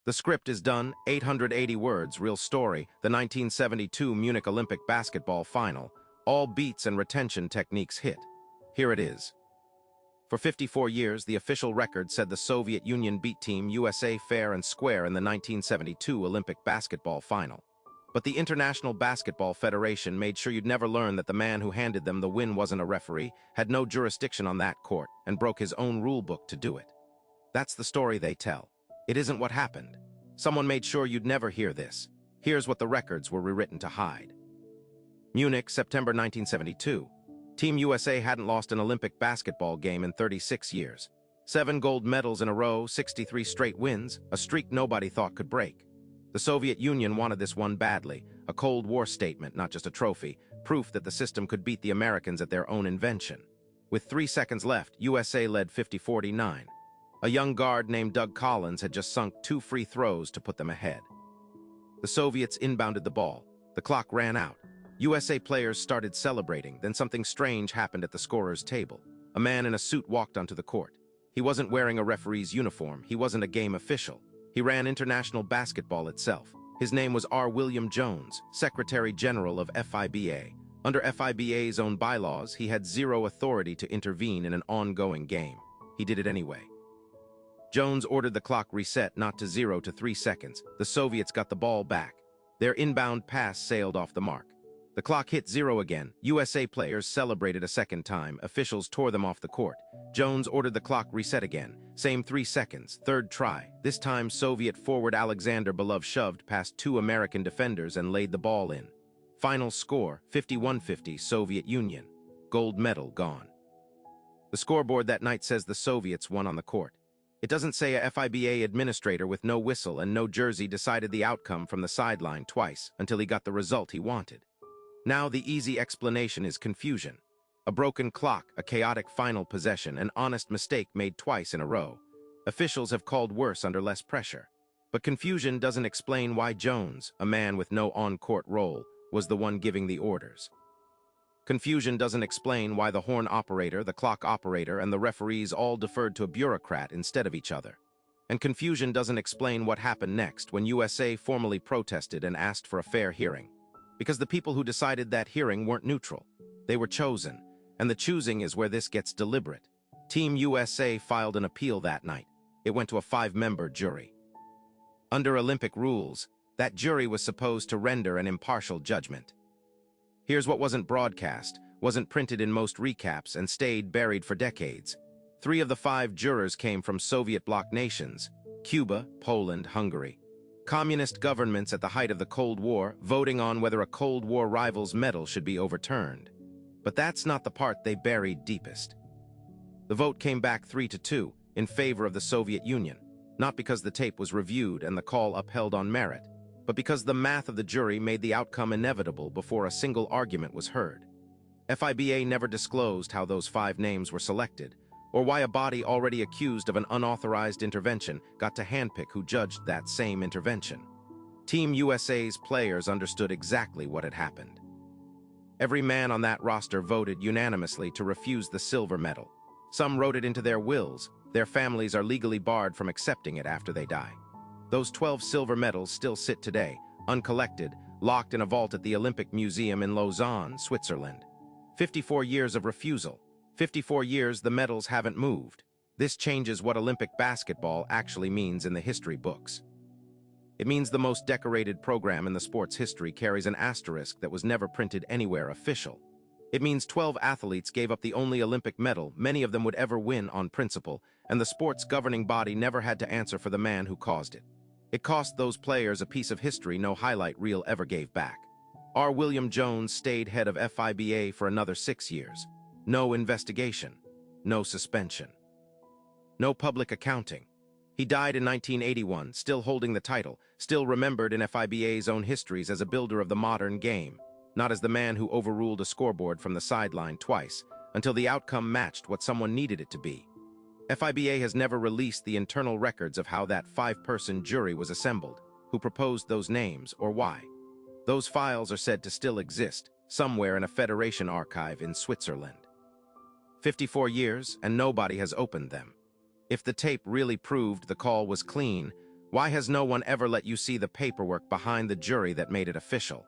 The script is done, 880 words, real story, the 1972 Munich Olympic basketball final. All beats and retention techniques hit. Here it is. For 54 years, the official record said the Soviet Union beat Team USA fair and square in the 1972 Olympic basketball final. But the International Basketball Federation made sure you'd never learn that the man who handed them the win wasn't a referee, had no jurisdiction on that court, and broke his own rule book to do it. That's the story they tell. It isn't what happened. Someone made sure you'd never hear this. Here's what the records were rewritten to hide. Munich, September 1972. Team USA hadn't lost an Olympic basketball game in 36 years. 7 gold medals in a row, 63 straight wins, a streak nobody thought could break. The Soviet Union wanted this one badly, a Cold War statement, not just a trophy, proof that the system could beat the Americans at their own invention. With 3 seconds left, USA led 50-49. A young guard named Doug Collins had just sunk 2 free throws to put them ahead. The Soviets inbounded the ball. The clock ran out. USA players started celebrating, then something strange happened at the scorer's table. A man in a suit walked onto the court. He wasn't wearing a referee's uniform. He wasn't a game official. He ran international basketball itself. His name was R. William Jones, Secretary General of FIBA. Under FIBA's own bylaws, he had zero authority to intervene in an ongoing game. He did it anyway. Jones ordered the clock reset not to 0 to 3 seconds. The Soviets got the ball back. Their inbound pass sailed off the mark. The clock hit 0 again. USA players celebrated a second time. Officials tore them off the court. Jones ordered the clock reset again. Same 3 seconds. Third try. This time, Soviet forward Alexander Belov shoved past 2 American defenders and laid the ball in. Final score, 51-50, Soviet Union. Gold medal gone. The scoreboard that night says the Soviets won on the court. It doesn't say a FIBA administrator with no whistle and no jersey decided the outcome from the sideline twice until he got the result he wanted. Now the easy explanation is confusion. A broken clock, a chaotic final possession, an honest mistake made twice in a row. Officials have called worse under less pressure. But confusion doesn't explain why Jones, a man with no on-court role, was the one giving the orders. Confusion doesn't explain why the horn operator, the clock operator, and the referees all deferred to a bureaucrat instead of each other. And confusion doesn't explain what happened next when USA formally protested and asked for a fair hearing. Because the people who decided that hearing weren't neutral. They were chosen, and the choosing is where this gets deliberate. Team USA filed an appeal that night. It went to a 5-member jury. Under Olympic rules, that jury was supposed to render an impartial judgment. Here's what wasn't broadcast, wasn't printed in most recaps, and stayed buried for decades. 3 of the 5 jurors came from Soviet bloc nations: Cuba, Poland, Hungary. Communist governments at the height of the Cold War, voting on whether a Cold War rival's medal should be overturned. But that's not the part they buried deepest. The vote came back 3-2 in favor of the Soviet Union, not because the tape was reviewed and the call upheld on merit, but because the math of the jury made the outcome inevitable before a single argument was heard. FIBA never disclosed how those 5 names were selected, or why a body already accused of an unauthorized intervention got to handpick who judged that same intervention. Team USA's players understood exactly what had happened. Every man on that roster voted unanimously to refuse the silver medal. Some wrote it into their wills. Their families are legally barred from accepting it after they die. Those 12 silver medals still sit today, uncollected, locked in a vault at the Olympic Museum in Lausanne, Switzerland. 54 years of refusal. 54 years the medals haven't moved. This changes what Olympic basketball actually means in the history books. It means the most decorated program in the sport's history carries an asterisk that was never printed anywhere official. It means 12 athletes gave up the only Olympic medal many of them would ever win on principle, and the sport's governing body never had to answer for the man who caused it. It cost those players a piece of history no highlight reel ever gave back. R. William Jones stayed head of FIBA for another 6 years. No investigation. No suspension. No public accounting. He died in 1981, still holding the title, still remembered in FIBA's own histories as a builder of the modern game, not as the man who overruled a scoreboard from the sideline twice, until the outcome matched what someone needed it to be. FIBA has never released the internal records of how that 5-person jury was assembled, who proposed those names, or why. Those files are said to still exist, somewhere in a Federation archive in Switzerland. 54 years, and nobody has opened them. If the tape really proved the call was clean, Why has no one ever let you see the paperwork behind the jury that made it official?